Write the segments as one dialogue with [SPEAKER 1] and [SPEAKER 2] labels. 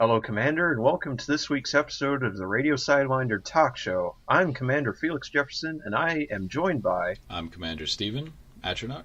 [SPEAKER 1] Hello, Commander, and welcome to this week's episode of the Radio Sidewinder Talk Show. I'm Commander Felix Jefferson, and I am joined by...
[SPEAKER 2] I'm Commander Stephen Atronach.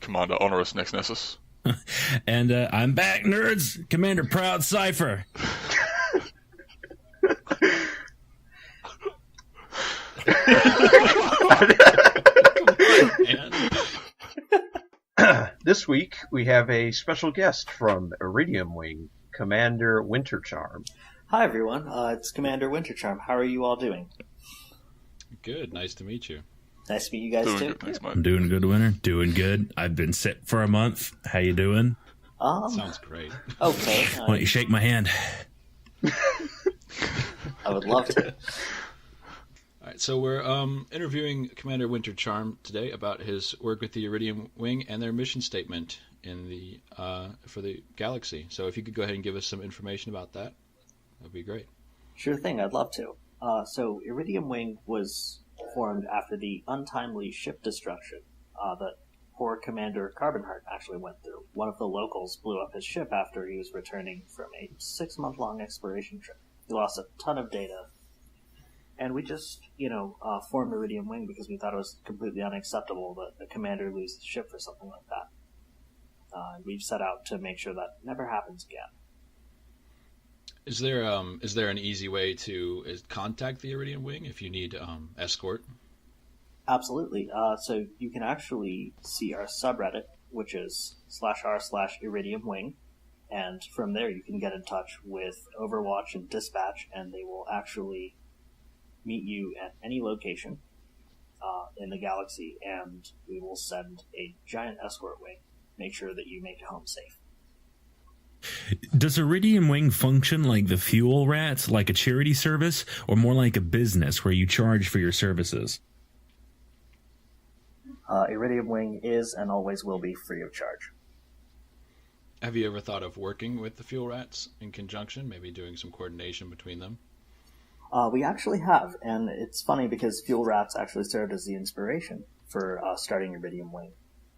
[SPEAKER 3] Commander Honoris Nex Nessus.
[SPEAKER 4] And I'm back, nerds! Commander Proud Cipher.
[SPEAKER 1] This week, we have a special guest from Iridium Wing, Commander Wintercharm.
[SPEAKER 5] Hi, everyone. It's Commander Wintercharm. How are you all doing?
[SPEAKER 2] Good. Nice to meet you.
[SPEAKER 5] Nice to meet you guys,
[SPEAKER 3] Doing
[SPEAKER 5] too.
[SPEAKER 3] good, thanks, mate.
[SPEAKER 4] I'm doing good, Winter. Doing good. I've been sick for a month. How you doing?
[SPEAKER 2] Sounds great.
[SPEAKER 5] Okay.
[SPEAKER 4] Why don't you shake my hand?
[SPEAKER 5] I would love to.
[SPEAKER 2] All right, so we're interviewing Commander Wintercharm today about his work with the Iridium Wing and their mission statement in the for the galaxy. So if you could go ahead and give us some information about that, that'd be great.
[SPEAKER 5] Sure thing. I'd love to. So Iridium Wing was formed after the untimely ship destruction that poor Commander Carbonheart actually went through. One of the locals blew up his ship after he was returning from a 6-month-long exploration trip. He lost a ton of data. And we just, formed Iridium Wing because we thought it was completely unacceptable that a commander loses his ship for something like that. We've set out to make sure that never happens again.
[SPEAKER 2] Is there an easy way to contact the Iridium Wing if you need escort?
[SPEAKER 5] Absolutely. So you can actually see our subreddit, which is /r/Iridium Wing, and from there you can get in touch with Overwatch and Dispatch, and they will actually meet you at any location in the galaxy, and we will send a giant escort wing. Make sure that you make it home safe.
[SPEAKER 4] Does Iridium Wing function like the fuel rats, like a charity service, or more like a business where you charge for your services?
[SPEAKER 5] Iridium Wing is and always will be free of charge.
[SPEAKER 2] Have you ever thought of working with the fuel rats in conjunction, maybe doing some coordination between them?
[SPEAKER 5] We actually have, and it's funny because fuel rats actually served as the inspiration for starting Iridium Wing.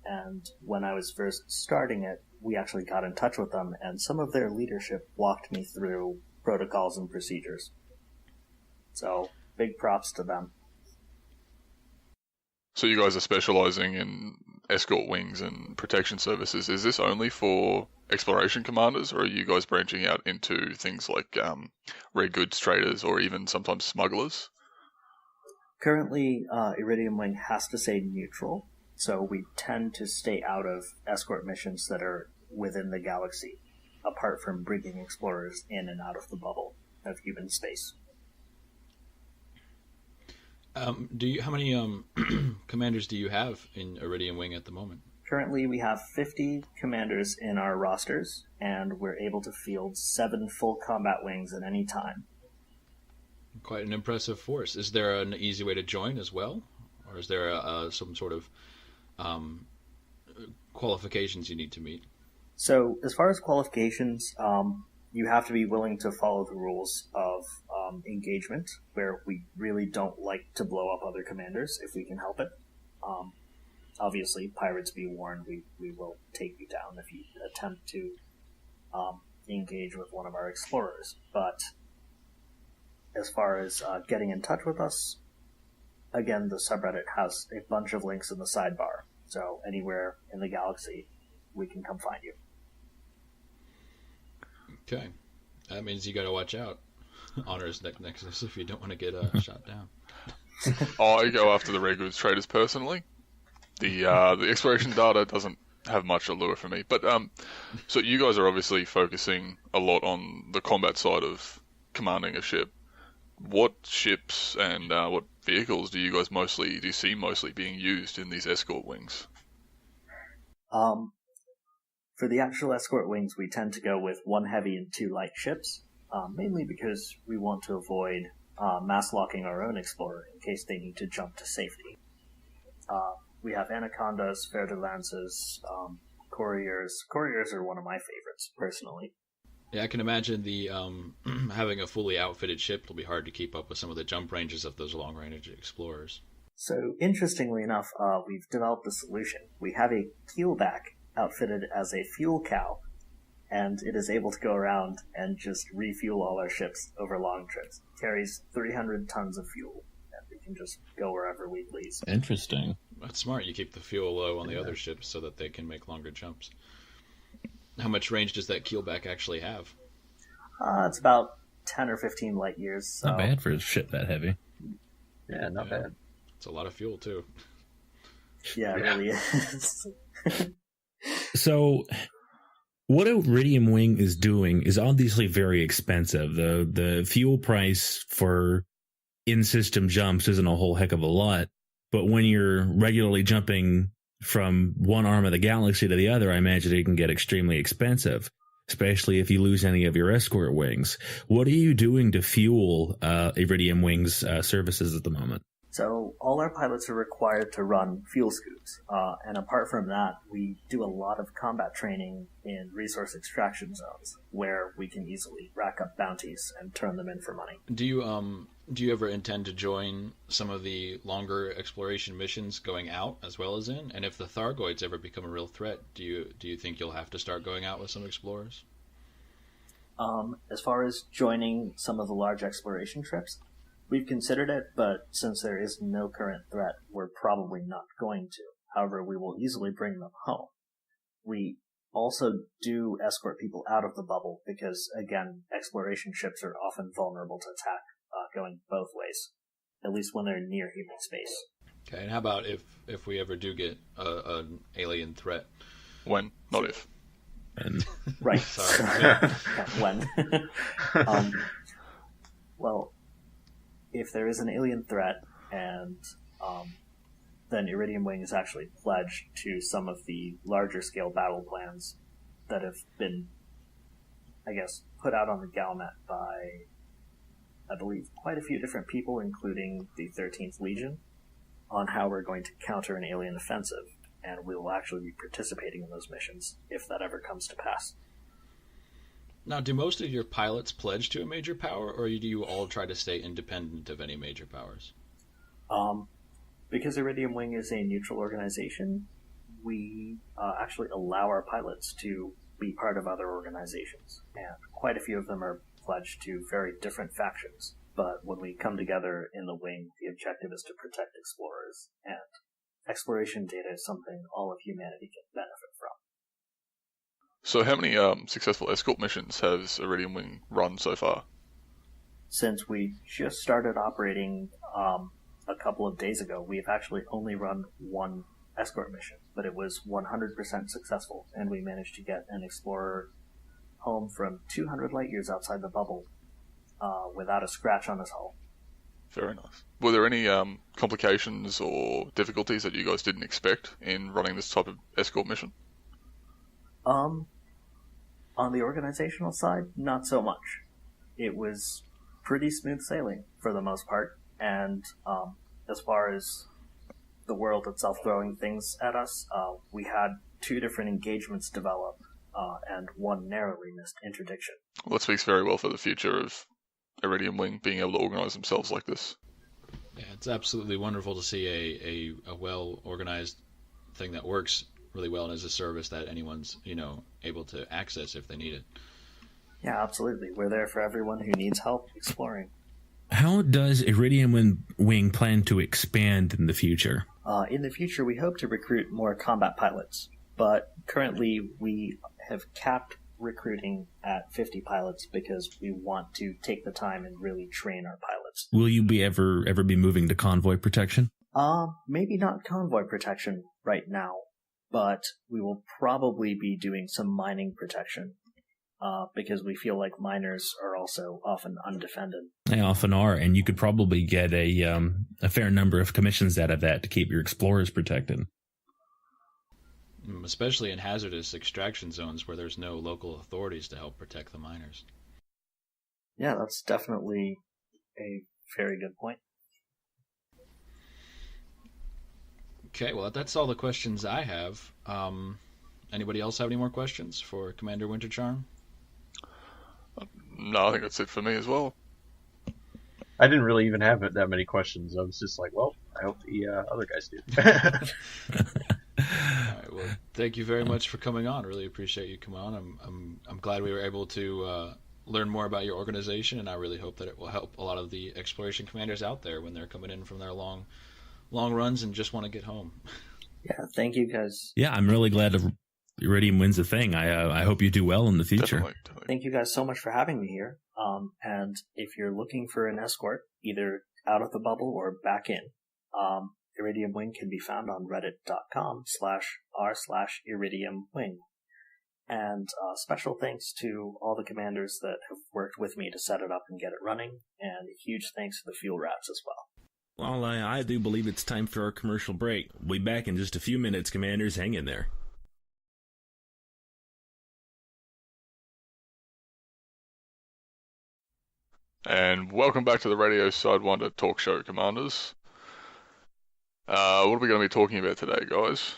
[SPEAKER 5] And when I was first starting it, we actually got in touch with them, and some of their leadership walked me through protocols and procedures. So, big props to them.
[SPEAKER 3] So you guys are specializing in escort wings and protection services. Is this only for exploration commanders, or are you guys branching out into things like rare goods traders or even sometimes smugglers?
[SPEAKER 5] Currently, Iridium Wing has to stay neutral, so we tend to stay out of escort missions that are within the galaxy, apart from bringing explorers in and out of the bubble of human space.
[SPEAKER 2] How many commanders do you have in Iridium Wing at the moment?
[SPEAKER 5] Currently, we have 50 commanders in our rosters, and we're able to field 7 full combat wings at any time.
[SPEAKER 2] Quite an impressive force. Is there an easy way to join as well? Or is there some sort of qualifications you need to meet?
[SPEAKER 5] So, as far as qualifications, you have to be willing to follow the rules of engagement, where we really don't like to blow up other commanders if we can help it. Obviously, pirates be warned, we will take you down if you attempt to engage with one of our explorers. But as far as getting in touch with us, again, the subreddit has a bunch of links in the sidebar, so anywhere in the galaxy, we can come find you.
[SPEAKER 2] Okay. That means you gotta watch out. Honors Nexus if you don't want to get shot down.
[SPEAKER 3] I go after the rare goods traders personally. The exploration data doesn't have much allure for me. But so you guys are obviously focusing a lot on the combat side of commanding a ship. What ships and what vehicles do you see mostly being used in these escort wings?
[SPEAKER 5] For the actual escort wings, we tend to go with 1 heavy and 2 light ships, mainly because we want to avoid mass locking our own explorer in case they need to jump to safety. We have Anacondas, Fer-de-Lances, Couriers. Couriers are one of my favorites, personally.
[SPEAKER 2] Yeah, I can imagine the having a fully outfitted ship will be hard to keep up with some of the jump ranges of those long-range explorers.
[SPEAKER 5] So, interestingly enough, we've developed a solution. We have a keelback outfitted as a fuel cow, and it is able to go around and just refuel all our ships over long trips. It carries 300 tons of fuel, and we can just go wherever we please.
[SPEAKER 4] Interesting.
[SPEAKER 2] That's smart. You keep the fuel low on the other ships so that they can make longer jumps. How much range does that keelback actually have?
[SPEAKER 5] It's about 10 or 15 light years. So.
[SPEAKER 4] Not bad for a ship that heavy.
[SPEAKER 1] Yeah, not bad.
[SPEAKER 2] It's a lot of fuel, too.
[SPEAKER 5] Yeah, it really is.
[SPEAKER 4] So, what Iridium Wing is doing is obviously very expensive. The fuel price for in-system jumps isn't a whole heck of a lot, but when you're regularly jumping from one arm of the galaxy to the other, I imagine it can get extremely expensive, especially if you lose any of your escort wings. What are you doing to fuel Iridium Wing's services at the moment?
[SPEAKER 5] So all our pilots are required to run fuel scoops, and apart from that, we do a lot of combat training in resource extraction zones, where we can easily rack up bounties and turn them in for money.
[SPEAKER 2] Do you ever intend to join some of the longer exploration missions going out as well as in? And if the Thargoids ever become a real threat, do you think you'll have to start going out with some explorers?
[SPEAKER 5] As far as joining some of the large exploration trips, we've considered it, but since there is no current threat, we're probably not going to. However, we will easily bring them home. We also do escort people out of the bubble because, again, exploration ships are often vulnerable to attack going both ways, at least when they're near human space.
[SPEAKER 2] Okay, and how about if we ever do get an alien threat?
[SPEAKER 3] When, not if.
[SPEAKER 5] Right.
[SPEAKER 2] Sorry.
[SPEAKER 5] Yeah, when. Well, if there is an alien threat, and then Iridium Wing is actually pledged to some of the larger scale battle plans that have been, I guess, put out on the Galnet by, I believe, quite a few different people, including the 13th Legion, on how we're going to counter an alien offensive, and we will actually be participating in those missions if that ever comes to pass.
[SPEAKER 2] Now, do most of your pilots pledge to a major power, or do you all try to stay independent of any major powers?
[SPEAKER 5] Because Iridium Wing is a neutral organization, we actually allow our pilots to be part of other organizations, and quite a few of them are pledged to very different factions. But when we come together in the wing, the objective is to protect explorers, and exploration data is something all of humanity can benefit from.
[SPEAKER 3] So how many successful escort missions has Iridium Wing run so far?
[SPEAKER 5] Since we just started operating a couple of days ago, we've actually only run one escort mission, but it was 100% successful, and we managed to get an explorer home from 200 light years outside the bubble without a scratch on his hull.
[SPEAKER 3] Very nice. Were there any complications or difficulties that you guys didn't expect in running this type of escort mission?
[SPEAKER 5] On the organizational side, not so much. It was pretty smooth sailing for the most part, and as far as the world itself throwing things at us, we had 2 different engagements develop, and one narrowly missed interdiction.
[SPEAKER 3] Well, that speaks very well for the future of Iridium Wing being able to organize themselves like this.
[SPEAKER 2] Yeah, it's absolutely wonderful to see a well-organized thing that works really well and is a service that anyone's, able to access if they need it.
[SPEAKER 5] Yeah, absolutely. We're there for everyone who needs help exploring.
[SPEAKER 4] How does Iridium Wing plan to expand in the future?
[SPEAKER 5] In the future, we hope to recruit more combat pilots, but currently we have capped recruiting at 50 pilots because we want to take the time and really train our pilots.
[SPEAKER 4] Will you be ever be moving to convoy protection?
[SPEAKER 5] Maybe not convoy protection right now, but we will probably be doing some mining protection, because we feel like miners are also often undefended.
[SPEAKER 4] They often are, and you could probably get a fair number of commissions out of that to keep your explorers protected.
[SPEAKER 2] Especially in hazardous extraction zones where there's no local authorities to help protect the miners.
[SPEAKER 5] Yeah, that's definitely a very good point.
[SPEAKER 2] Okay, well, that's all the questions I have. Anybody else have any more questions for Commander Wintercharm?
[SPEAKER 3] No, I think that's it for me as well.
[SPEAKER 1] I didn't really even have that many questions. I was just like, well, I hope the other guys do.
[SPEAKER 2] All right, Well, thank you very much for coming on. Really appreciate you coming on. I'm glad we were able to learn more about your organization, and I really hope that it will help a lot of the exploration commanders out there when they're coming in from their long runs and just want to get home.
[SPEAKER 5] Yeah, thank you guys.
[SPEAKER 4] Yeah, I'm really glad Iridium wins a thing. I hope you do well in the future.
[SPEAKER 3] Definitely.
[SPEAKER 5] Thank you guys so much for having me here. And if you're looking for an escort, either out of the bubble or back in, Iridium Wing can be found on reddit.com/r/Iridium Wing. And special thanks to all the commanders that have worked with me to set it up and get it running, and huge thanks to the fuel rats as well.
[SPEAKER 6] Well, I do believe it's time for our commercial break. We'll be back in just a few minutes, commanders. Hang in there.
[SPEAKER 3] And welcome back to the Radio Sidewinder talk show, commanders. What are we going to be talking about today, guys?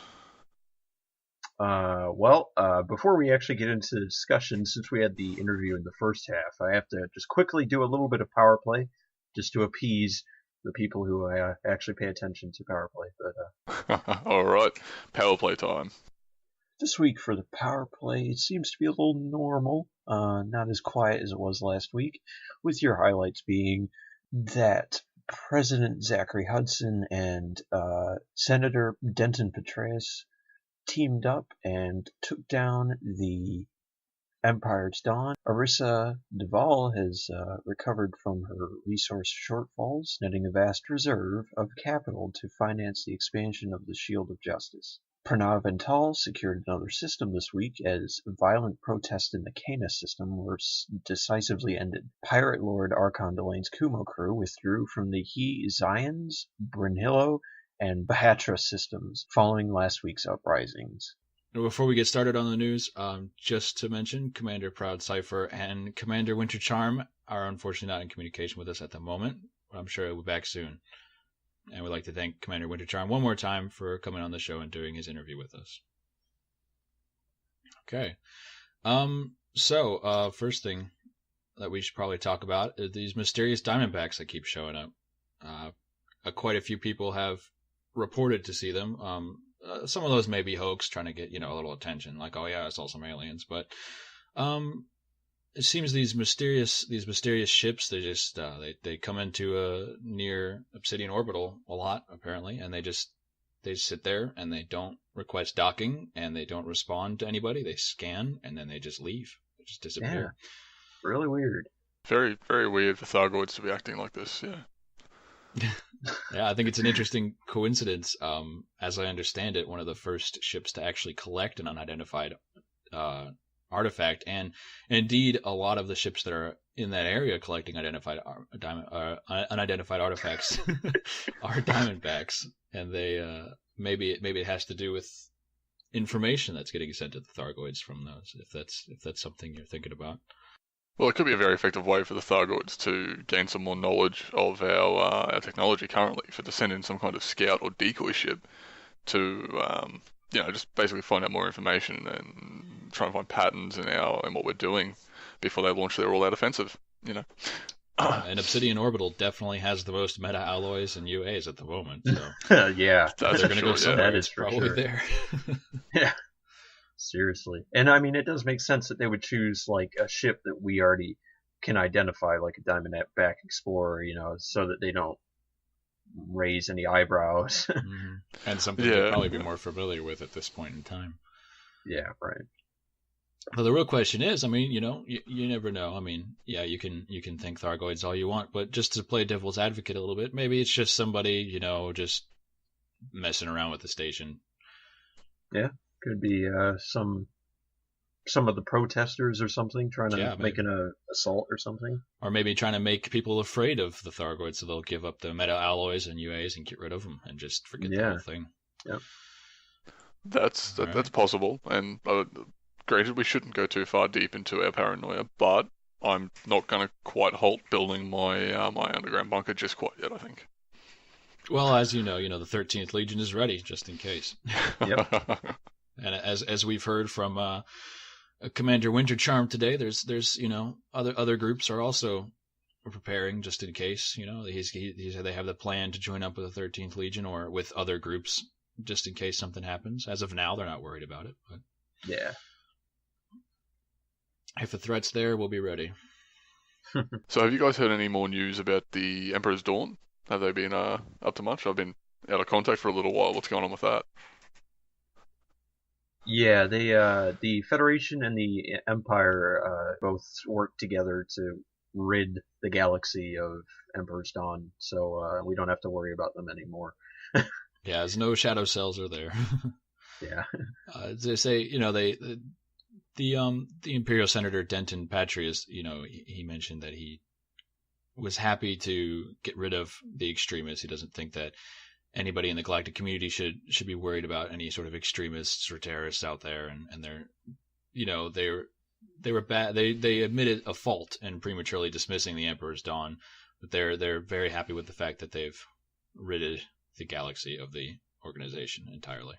[SPEAKER 1] Before we actually get into the discussion, since we had the interview in the first half, I have to just quickly do a little bit of power play, just to appease the people who actually pay attention to power play. But
[SPEAKER 3] all right, power play time.
[SPEAKER 1] This week for the power play, it seems to be a little normal, not as quiet as it was last week, with your highlights being that President Zachary Hudson and Senator Denton Petraeus teamed up and took down the Empire's Dawn. Arissa Duvall has recovered from her resource shortfalls, netting a vast reserve of capital to finance the expansion of the Shield of Justice. Pranav and Tal secured another system this week as violent protests in the Kana system were decisively ended. Pirate Lord Archon Delane's Kumo crew withdrew from the He Zions, Brunhillo, and Bahatra systems following last week's uprisings.
[SPEAKER 2] Before we get started on the news, just to mention, Commander Proud Cipher and Commander Winter Charm are unfortunately not in communication with us at the moment, but I'm sure he'll be back soon. And we'd like to thank Commander Winter Charm one more time for coming on the show and doing his interview with us. Okay. So, first thing that we should probably talk about is these mysterious Diamondbacks that keep showing up. Quite a few people have reported to see them. Some of those may be hoax, trying to get, a little attention, like, oh yeah, I saw some aliens. But it seems these mysterious ships, they just they come into near Obsidian Orbital a lot, apparently, and they sit there and they don't request docking and they don't respond to anybody. They scan and then they just leave. They just disappear.
[SPEAKER 1] Yeah. Really weird.
[SPEAKER 3] Very, very weird for Thargoids to be acting like this, yeah.
[SPEAKER 2] Yeah, I think it's an interesting coincidence. As I understand it, one of the first ships to actually collect an unidentified artifact, and indeed a lot of the ships that are in that area collecting unidentified artifacts are Diamondbacks, and they maybe it has to do with information that's getting sent to the Thargoids from those. If that's something you're thinking about.
[SPEAKER 3] Well, it could be a very effective way for the Thargoids to gain some more knowledge of our technology currently, to send in some kind of scout or decoy ship to, just basically find out more information and try and find patterns in what we're doing before they launch their all-out offensive,
[SPEAKER 2] And Obsidian Orbital definitely has the most meta alloys and UAs at the moment. So
[SPEAKER 1] yeah,
[SPEAKER 2] they're going to go somewhere.
[SPEAKER 1] That is for
[SPEAKER 2] probably
[SPEAKER 1] sure.
[SPEAKER 2] There.
[SPEAKER 1] Yeah. Seriously. And I mean, it does make sense that they would choose like a ship that we already can identify, like a Diamondback Explorer, so that they don't raise any eyebrows.
[SPEAKER 2] Mm-hmm. And something they'd probably be more familiar with at this point in time.
[SPEAKER 1] Yeah, right.
[SPEAKER 2] But the real question is, I mean, you never know. I mean, yeah, you can think Thargoids all you want, but just to play devil's advocate a little bit, maybe it's just somebody, just messing around with the station.
[SPEAKER 1] Yeah. Could be some of the protesters or something trying to make an assault or something.
[SPEAKER 2] Or maybe trying to make people afraid of the Thargoids so they'll give up the meta alloys and UAs and get rid of them and just forget the whole thing.
[SPEAKER 1] Yep.
[SPEAKER 3] That's possible. And granted, we shouldn't go too far deep into our paranoia, but I'm not going to quite halt building my underground bunker just quite yet, I think.
[SPEAKER 2] Well, as you know, the 13th Legion is ready just in case.
[SPEAKER 1] Yep.
[SPEAKER 2] And as we've heard from Commander Winter Charm today, there's other groups are also preparing just in case. He said they have the plan to join up with the 13th Legion or with other groups just in case something happens. As of now, they're not worried about it. But
[SPEAKER 1] Yeah.
[SPEAKER 2] if the threat's there, we'll be ready.
[SPEAKER 3] So have you guys heard any more news about the Emperor's Dawn? Have they been up to much? I've been out of contact for a little while. What's going on with that?
[SPEAKER 1] Yeah, the Federation and the Empire both work together to rid the galaxy of Emperor's Dawn, so we don't have to worry about them anymore.
[SPEAKER 2] Yeah, as no shadow cells are there.
[SPEAKER 1] Yeah.
[SPEAKER 2] They say, the Imperial Senator Denton Patrius, he mentioned that he was happy to get rid of the extremists. He doesn't think that anybody in the galactic community should be worried about any sort of extremists or terrorists out there, and they were bad. They admitted a fault in prematurely dismissing the Emperor's Dawn, but they're very happy with the fact that they've ridded the galaxy of the organization entirely.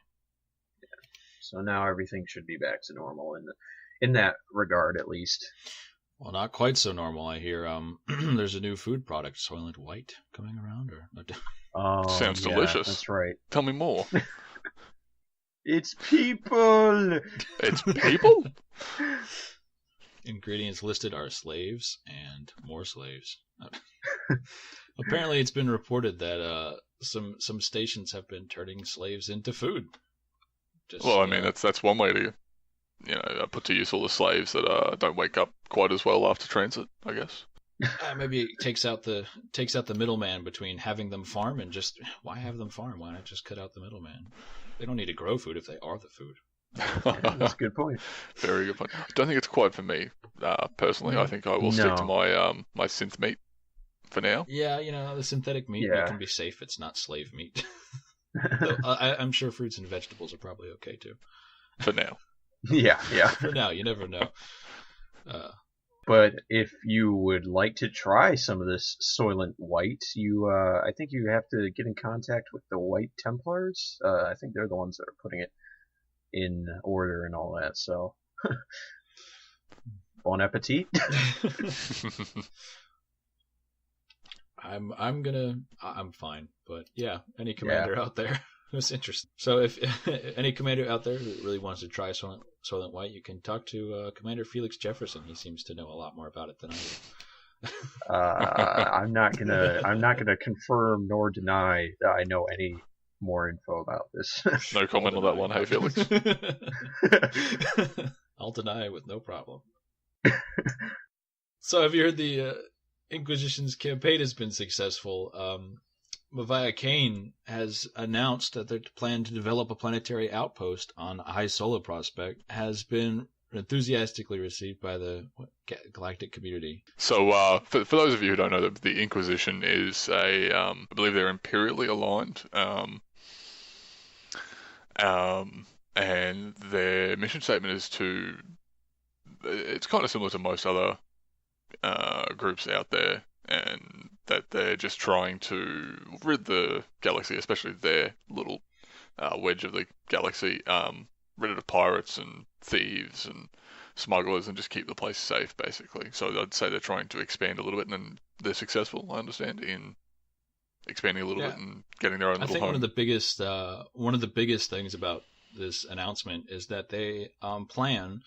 [SPEAKER 1] So now everything should be back to normal in that regard, at least.
[SPEAKER 2] Well, not quite so normal. I hear there's a new food product, Soylent White, coming around.
[SPEAKER 3] Sounds
[SPEAKER 1] yeah,
[SPEAKER 3] delicious.
[SPEAKER 1] That's right.
[SPEAKER 3] Tell me more.
[SPEAKER 1] It's people!
[SPEAKER 3] It's people?
[SPEAKER 2] Ingredients listed are slaves and more slaves. Apparently, it's been reported that some stations have been turning slaves into food.
[SPEAKER 3] Well, I mean, that's one way to, put to use all the slaves that don't wake up quite as well after transit, I guess.
[SPEAKER 2] Maybe it takes out the middleman between having them farm and just why have them farm? Why not just cut out the middleman? They don't need to grow food if they are the food.
[SPEAKER 1] Yeah, that's a good point.
[SPEAKER 3] Very good point. I don't think it's quite for me personally. I think I will stick to my my synth meat for now.
[SPEAKER 2] Yeah, the synthetic meat can be safe. It's not slave meat. Though, I'm sure fruits and vegetables are probably okay too.
[SPEAKER 3] For now.
[SPEAKER 1] Yeah.
[SPEAKER 2] For now, you never know.
[SPEAKER 1] But if you would like to try some of this Soylent White, I think you have to get in contact with the White Templars. I think they're the ones that are putting it in order and all that. So, bon appetit.
[SPEAKER 2] I'm fine, but yeah, any commander out there who's interested. So if any commander out there who really wants to try Soylent White, you can talk to Commander Felix Jefferson. He seems to know a lot more about it than I do.
[SPEAKER 1] I'm not gonna confirm nor deny that I know any more info about this.
[SPEAKER 3] No comment on that one, hey Felix.
[SPEAKER 2] I'll deny it with no problem. So have you heard the Inquisition's campaign has been successful? Mavia Kane has announced that their plan to develop a planetary outpost on High Solo Prospect has been enthusiastically received by the galactic community.
[SPEAKER 3] So, for those of you who don't know, the Inquisition is I believe they're imperially aligned, and their mission statement is it's kind of similar to most other groups out there, and that they're just trying to rid the galaxy, especially their little wedge of the galaxy, rid it of pirates and thieves and smugglers, and just keep the place safe, basically. So I'd say they're trying to expand a little bit, and they're successful, I understand, in expanding a little bit and getting their own little home. I think
[SPEAKER 2] one of the biggest things about this announcement is that they plan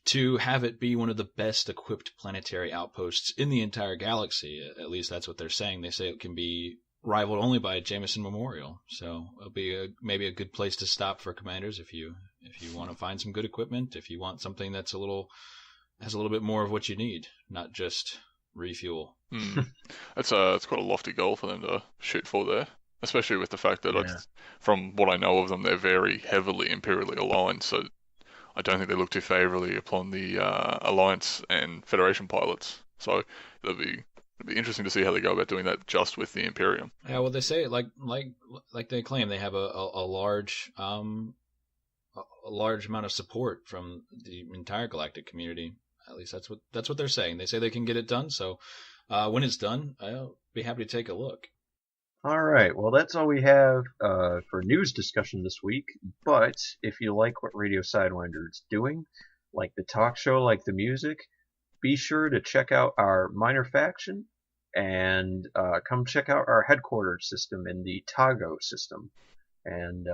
[SPEAKER 2] to have it be one of the best equipped planetary outposts in the entire galaxy. At least that's what they're saying. They say it can be rivaled only by Jameson Memorial. So it'll be maybe a good place to stop for commanders if you want to find some good equipment, if you want something that's has a little bit more of what you need, not just refuel.
[SPEAKER 3] It's quite a lofty goal for them to shoot for there, especially with the fact that from what I know of them, they're very heavily imperially aligned. So I don't think they look too favorably upon the Alliance and Federation pilots. So it'll be interesting to see how they go about doing that just with the Imperium.
[SPEAKER 2] Yeah, well, they say like they claim they have a large amount of support from the entire galactic community. At least that's what they're saying. They say they can get it done. So when it's done, I'll be happy to take a look.
[SPEAKER 1] All right, well, that's all we have for news discussion this week. But if you like what Radio Sidewinder is doing, like the talk show, like the music, be sure to check out our minor faction and come check out our headquarters system in the Tago system. and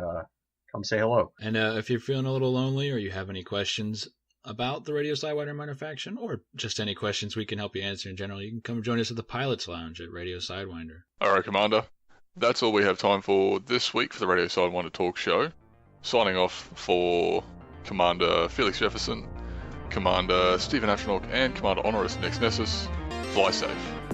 [SPEAKER 1] come say hello.
[SPEAKER 2] And if you're feeling a little lonely or you have any questions about the Radio Sidewinder minor faction, or just any questions we can help you answer in general, you can come join us at the Pilot's Lounge at Radio Sidewinder.
[SPEAKER 3] All right, Commander. That's all we have time for this week for the Radio Sidewinder Talk Show. Signing off for Commander Felix Jefferson, Commander Stephen Ashnock, and Commander Honoris Nex Nessus. Fly safe.